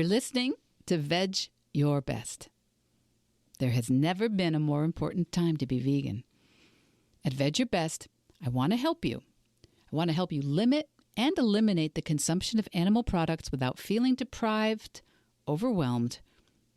You're listening to Veg Your Best. There has never been a more important time to be vegan. At Veg Your Best, I want to help you. I want to help you limit and eliminate the consumption of animal products without feeling deprived, overwhelmed,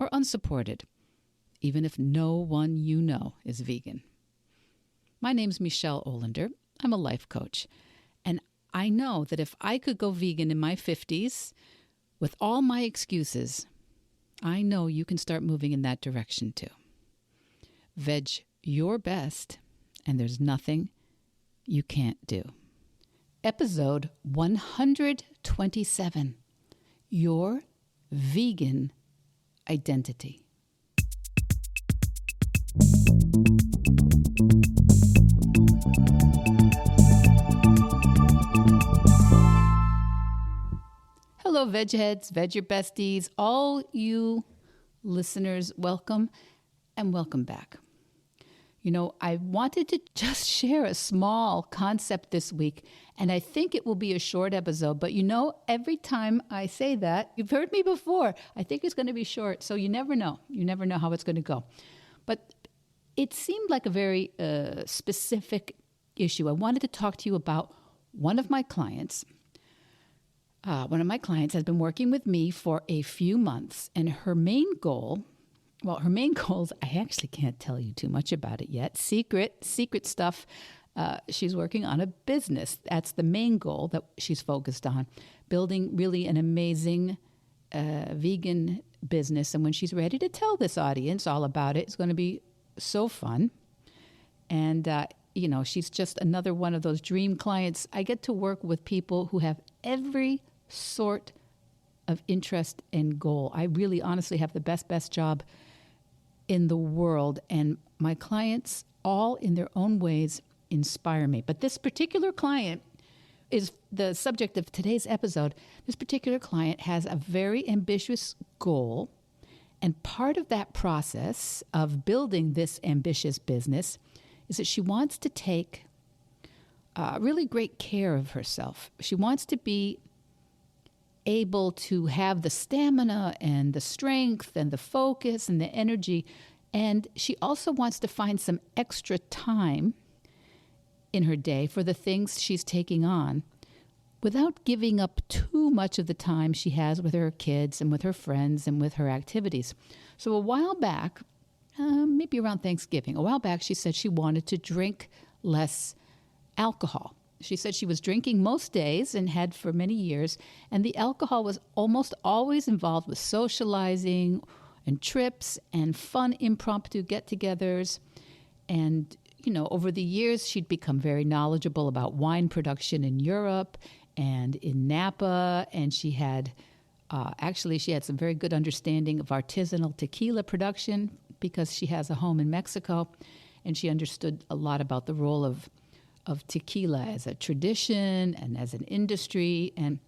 or unsupported, even if no one you know is vegan. My name's Michelle Olander. I'm a life coach, and I know that if I could go vegan in my 50s with all my excuses, I know you can start moving in that direction too. Veg your best, and there's nothing you can't do. Episode 127, Your Vegan Identity. Hello, veg heads, veg your besties, all you listeners, welcome and welcome back. You know, I wanted to just share a small concept this week, and I think it will be a short episode, but you know, every time I say that, you've heard me before, I think it's going to be short, so you never know. You never know how it's going to go. But it seemed like a very specific issue. I wanted to talk to you about one of my clients. One of my clients has been working with me for a few months, and her main goals, I actually can't tell you too much about it yet. Secret stuff. She's working on a business. That's the main goal that she's focused on, building really an amazing vegan business. And when she's ready to tell this audience all about it, it's going to be so fun. And, she's just another one of those dream clients. I get to work with people who have every sort of interest and goal. I really honestly have the best job in the world, and my clients all in their own ways inspire me. But this particular client is the subject of today's episode. This particular client has a very ambitious goal, and part of that process of building this ambitious business is that she wants to take really great care of herself. She wants to be able to have the stamina and the strength and the focus and the energy. And she also wants to find some extra time in her day for the things she's taking on without giving up too much of the time she has with her kids and with her friends and with her activities. So a while back, maybe around Thanksgiving, she said she wanted to drink less alcohol. She said she was drinking most days and had for many years, and the alcohol was almost always involved with socializing and trips and fun impromptu get-togethers. And, over the years, she'd become very knowledgeable about wine production in Europe and in Napa, and she had some very good understanding of artisanal tequila production because she has a home in Mexico, and she understood a lot about the role of tequila as a tradition and as an industry. And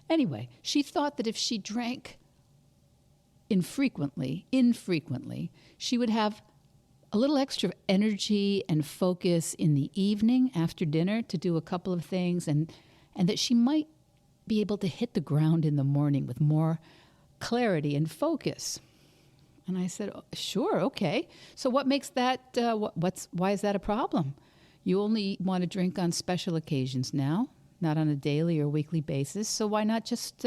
anyway, she thought that if she drank infrequently, she would have a little extra energy and focus in the evening after dinner to do a couple of things, and that she might be able to hit the ground in the morning with more clarity and focus. And I said, oh, sure, okay. So what makes that, why is that a problem? You only want to drink on special occasions now, not on a daily or weekly basis. So why not just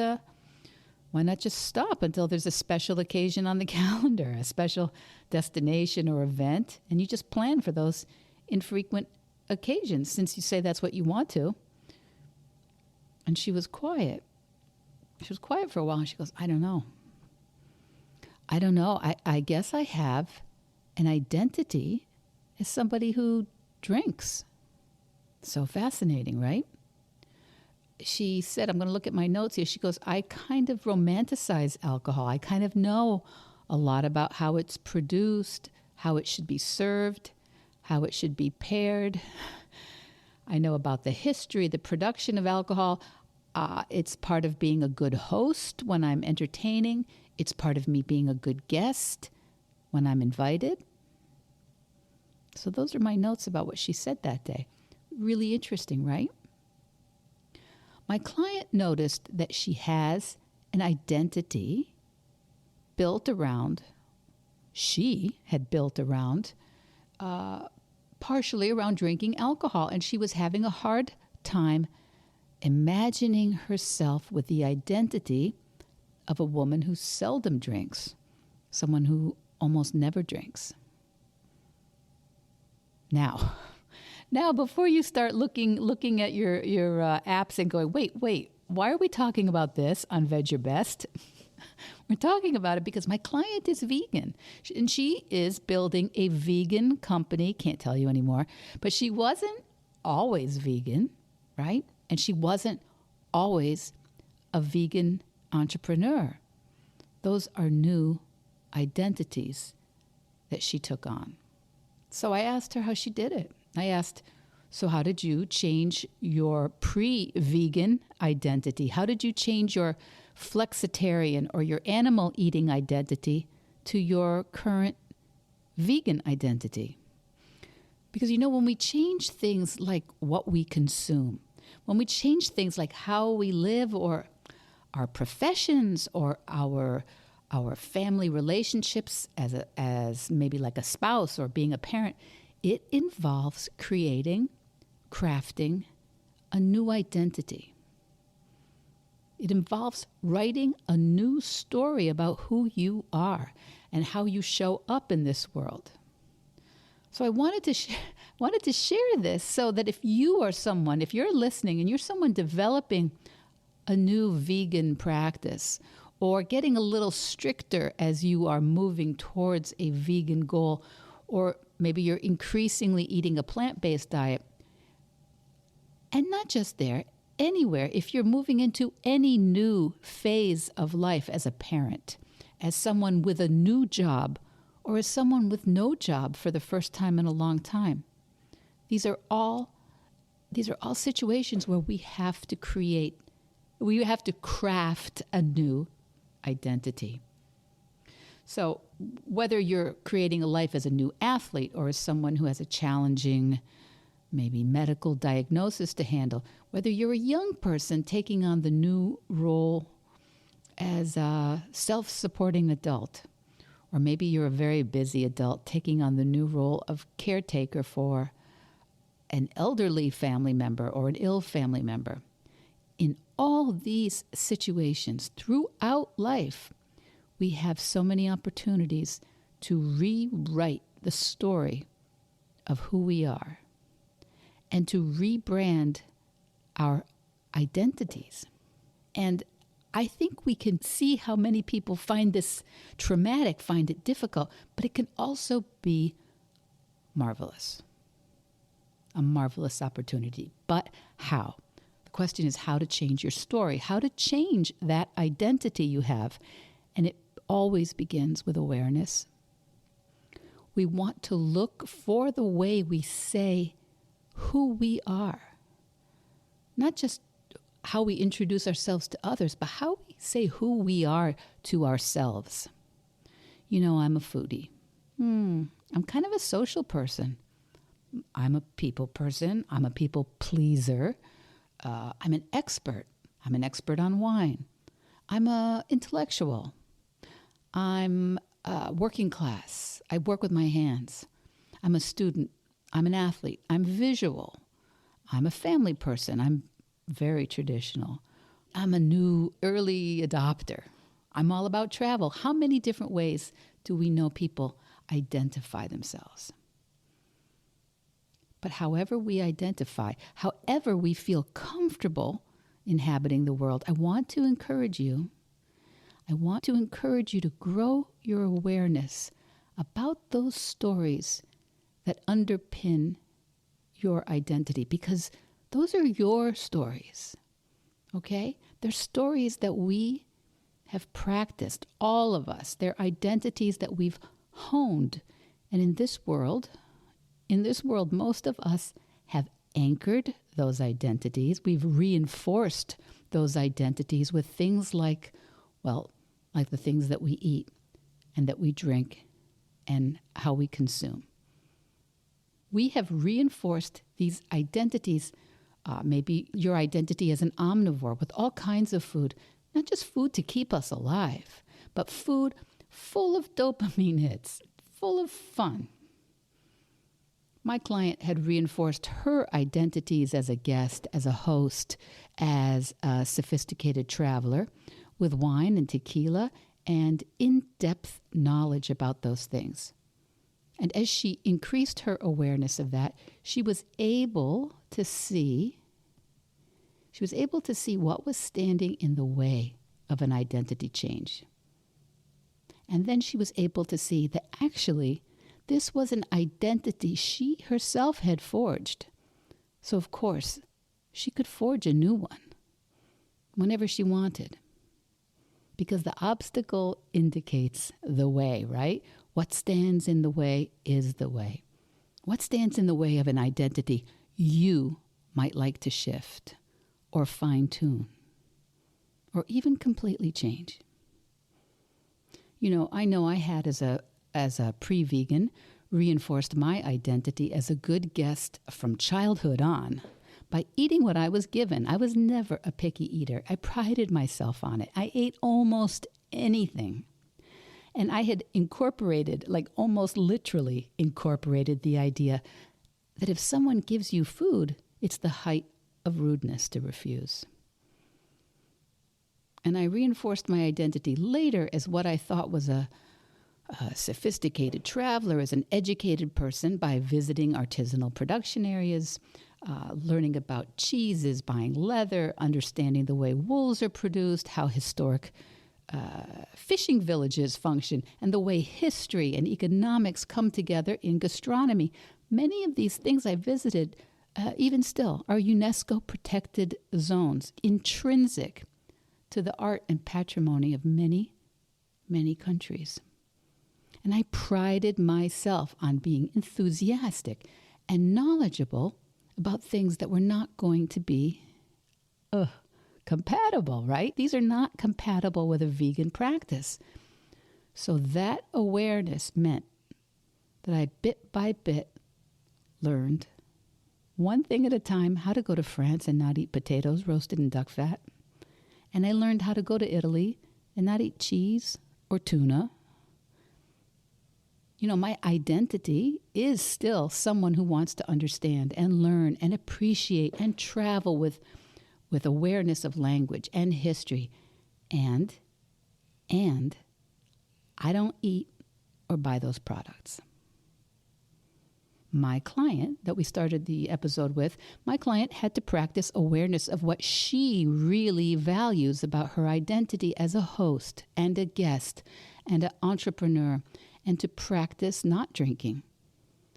stop until there's a special occasion on the calendar, a special destination or event, and you just plan for those infrequent occasions since you say that's what you want to. And she was quiet. She was quiet for a while, and she goes, I don't know. I guess I have an identity as somebody who drinks. So fascinating, right? She said, I'm going to look at my notes here. She goes, I kind of romanticize alcohol. I kind of know a lot about how it's produced, how it should be served, how it should be paired. I know about the history, the production of alcohol. It's part of being a good host when I'm entertaining. It's part of me being a good guest when I'm invited. So those are my notes about what she said that day. Really interesting, right? My client noticed that she has an identity built around, partially around drinking alcohol. And she was having a hard time imagining herself with the identity of a woman who seldom drinks, someone who almost never drinks. Now, before you start looking at your apps and going, wait, why are we talking about this on Veg Your Best? We're talking about it because my client is vegan, and she is building a vegan company. Can't tell you anymore, but she wasn't always vegan, right? And she wasn't always a vegan entrepreneur. Those are new identities that she took on. So I asked her how she did it. I asked, so how did you change your pre-vegan identity? How did you change your flexitarian or your animal eating identity to your current vegan identity? Because, when we change things like what we consume, when we change things like how we live or our professions or our family relationships as maybe like a spouse or being a parent, it involves crafting a new identity. It involves writing a new story about who you are and how you show up in this world. So I wanted to share this so that if you're listening and you're someone developing a new vegan practice or getting a little stricter as you are moving towards a vegan goal, or maybe you're increasingly eating a plant-based diet, and not just there, anywhere, if you're moving into any new phase of life as a parent, as someone with a new job, or as someone with no job for the first time in a long time. These are all situations where we have to craft a new identity. So whether you're creating a life as a new athlete or as someone who has a challenging, maybe medical diagnosis to handle, whether you're a young person taking on the new role as a self-supporting adult, or maybe you're a very busy adult taking on the new role of caretaker for an elderly family member or an ill family member. In all these situations throughout life, we have so many opportunities to rewrite the story of who we are and to rebrand our identities. And I think we can see how many people find this traumatic, find it difficult, but it can also be marvelous. A marvelous opportunity. But how? The question is how to change your story, how to change that identity you have. And it always begins with awareness. We want to look for the way we say who we are. Not just how we introduce ourselves to others, but how we say who we are to ourselves. I'm a foodie. I'm kind of a social person. I'm a people person. I'm a people pleaser. I'm an expert. I'm an expert on wine. I'm an intellectual. I'm working class. I work with my hands. I'm a student. I'm an athlete. I'm visual. I'm a family person. I'm very traditional. I'm a new early adopter. I'm all about travel. How many different ways do we know people identify themselves? But however we identify, however we feel comfortable inhabiting the world, I want to encourage you to grow your awareness about those stories that underpin your identity, because those are your stories, okay? They're stories that we have practiced, all of us. They're identities that we've honed. And in this world, most of us have anchored those identities. We've reinforced those identities with things like the things that we eat and that we drink and how we consume. We have reinforced these identities, maybe your identity as an omnivore with all kinds of food, not just food to keep us alive, but food full of dopamine hits, full of fun. My client had reinforced her identities as a guest, as a host, as a sophisticated traveler with wine and tequila and in-depth knowledge about those things. And as she increased her awareness of that, she was able to see what was standing in the way of an identity change. And then she was able to see that actually this was an identity she herself had forged. So of course, she could forge a new one whenever she wanted. Because the obstacle indicates the way, right? What stands in the way is the way. What stands in the way of an identity you might like to shift or fine-tune or even completely change? I know I had as a pre-vegan reinforced my identity as a good guest from childhood on by eating what I was given. I was never a picky eater. I prided myself on it. I ate almost anything. And I had incorporated, like almost literally incorporated the idea that if someone gives you food, it's the height of rudeness to refuse. And I reinforced my identity later as what I thought was a sophisticated traveler, as an educated person by visiting artisanal production areas, learning about cheeses, buying leather, understanding the way wools are produced, how historic fishing villages function, and the way history and economics come together in gastronomy. Many of these things I visited, even still, are UNESCO protected zones, intrinsic to the art and patrimony of many, many countries. And I prided myself on being enthusiastic and knowledgeable about things that were not going to be compatible, right? These are not compatible with a vegan practice. So that awareness meant that I bit by bit learned, one thing at a time, how to go to France and not eat potatoes roasted in duck fat. And I learned how to go to Italy and not eat cheese or tuna. My identity is still someone who wants to understand and learn and appreciate and travel with awareness of language and history. And I don't eat or buy those products. My client that we started the episode with, my client had to practice awareness of what she really values about her identity as a host and a guest and an entrepreneur, and to practice not drinking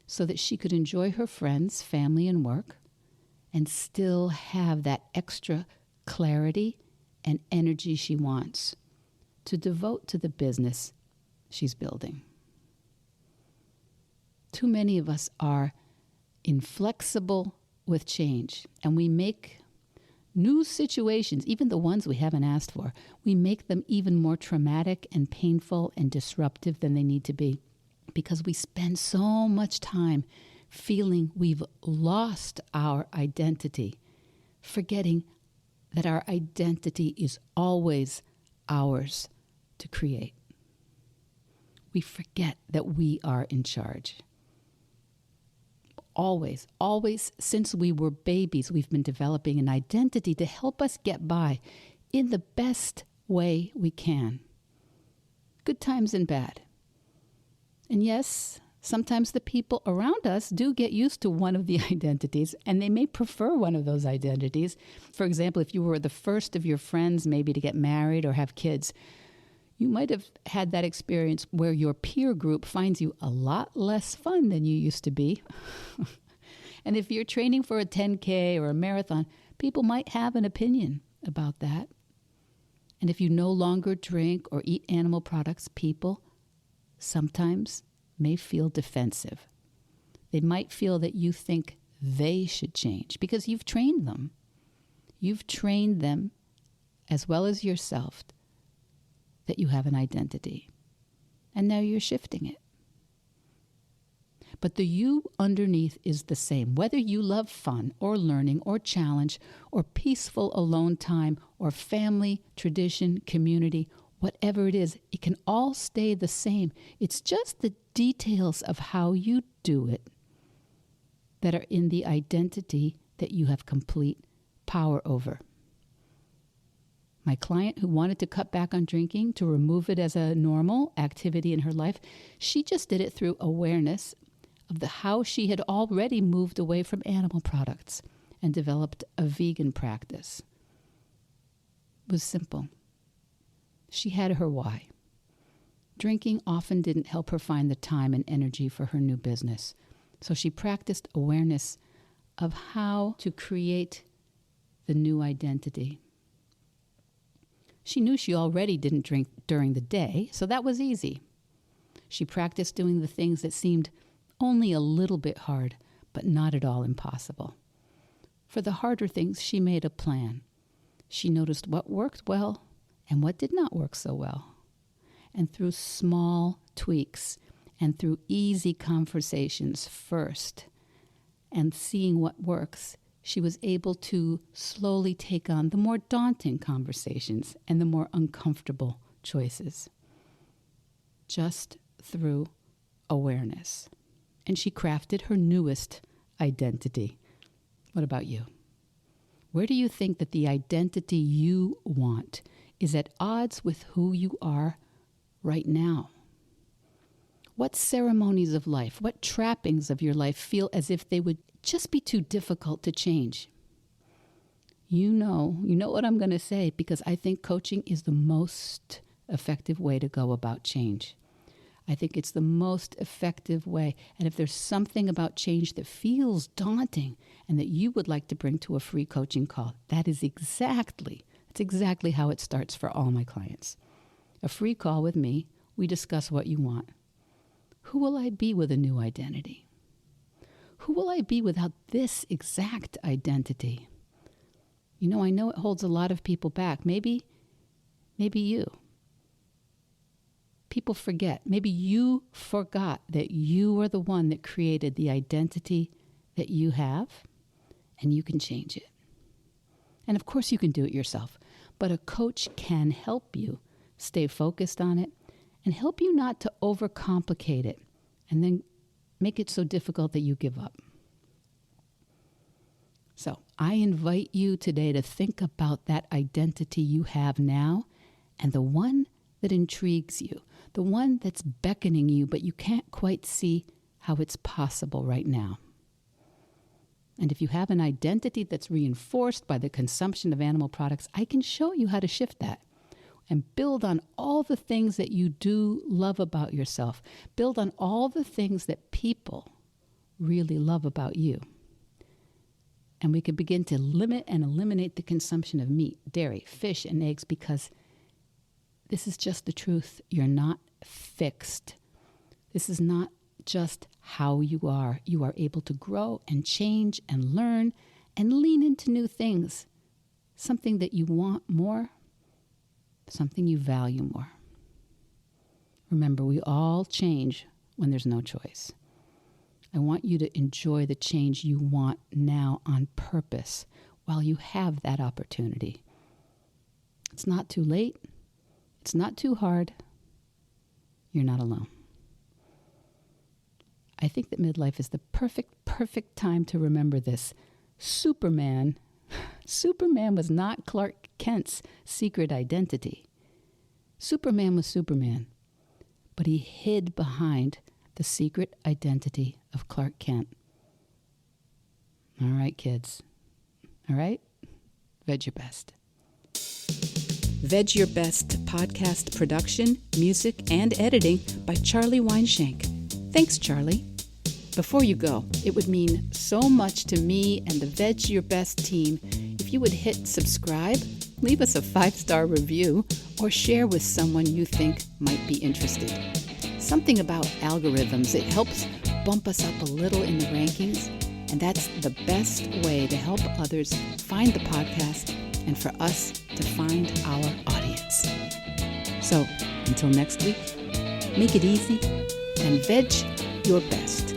so that she could enjoy her friends, family, and work and still have that extra clarity and energy she wants to devote to the business she's building. Too many of us are inflexible with change, and we make new situations, even the ones we haven't asked for, we make them even more traumatic and painful and disruptive than they need to be because we spend so much time feeling we've lost our identity, forgetting that our identity is always ours to create. We forget that we are in charge. Always, since we were babies, we've been developing an identity to help us get by in the best way we can. Good times and bad. And yes, sometimes the people around us do get used to one of the identities, and they may prefer one of those identities. For example, if you were the first of your friends maybe to get married or have kids, you might have had that experience where your peer group finds you a lot less fun than you used to be. And if you're training for a 10K or a marathon, people might have an opinion about that. And if you no longer drink or eat animal products, people sometimes may feel defensive. They might feel that you think they should change because you've trained them. You've trained them as well as yourself that you have an identity. And now you're shifting it. But the you underneath is the same. Whether you love fun or learning or challenge or peaceful alone time or family, tradition, community, whatever it is, it can all stay the same. It's just the details of how you do it that are in the identity that you have complete power over. My client who wanted to cut back on drinking, to remove it as a normal activity in her life, she just did it through awareness of how she had already moved away from animal products and developed a vegan practice. It was simple. She had her why. Drinking often didn't help her find the time and energy for her new business. So she practiced awareness of how to create the new identity. She knew she already didn't drink during the day, so that was easy. She practiced doing the things that seemed only a little bit hard, but not at all impossible. For the harder things, she made a plan. She noticed what worked well and what did not work so well. And through small tweaks and through easy conversations first and seeing what works, she was able to slowly take on the more daunting conversations and the more uncomfortable choices, just through awareness. And she crafted her newest identity. What about you? Where do you think that the identity you want is at odds with who you are right now? What ceremonies of life, what trappings of your life feel as if they would just be too difficult to change? You know what I'm going to say, because I think coaching is the most effective way to go about change. I think it's the most effective way. And if there's something about change that feels daunting and that you would like to bring to a free coaching call, that's exactly how it starts for all my clients. A free call with me, we discuss what you want. Who will I be with a new identity? Who will I be without this exact identity? I know it holds a lot of people back. Maybe you. People forget. Maybe you forgot that you are the one that created the identity that you have, and you can change it. And of course you can do it yourself, but a coach can help you stay focused on it and help you not to overcomplicate it and then make it so difficult that you give up. So I invite you today to think about that identity you have now and the one that intrigues you, the one that's beckoning you, but you can't quite see how it's possible right now. And if you have an identity that's reinforced by the consumption of animal products, I can show you how to shift that and build on all the things that you do love about yourself. Build on all the things that people really love about you. And we can begin to limit and eliminate the consumption of meat, dairy, fish, and eggs, because this is just the truth. You're not fixed. This is not just how you are. You are able to grow and change and learn and lean into new things. Something that you want more, something you value more. Remember, we all change when there's no choice. I want you to enjoy the change you want now on purpose while you have that opportunity. It's not too late. It's not too hard. You're not alone. I think that midlife is the perfect time to remember this. Superman was not Clark Kent's secret identity. Superman was Superman, but he hid behind the secret identity of Clark Kent. All right, kids. All right? Veg your best. Veg Your Best podcast production, music, and editing by Charlie Weinshank. Thanks, Charlie. Before you go, it would mean so much to me and the Veg Your Best team if you would hit subscribe, leave us a 5-star review, or share with someone you think might be interested. Something about algorithms, it helps bump us up a little in the rankings, and that's the best way to help others find the podcast and for us to find our audience. So, until next week, make it easy and veg your best.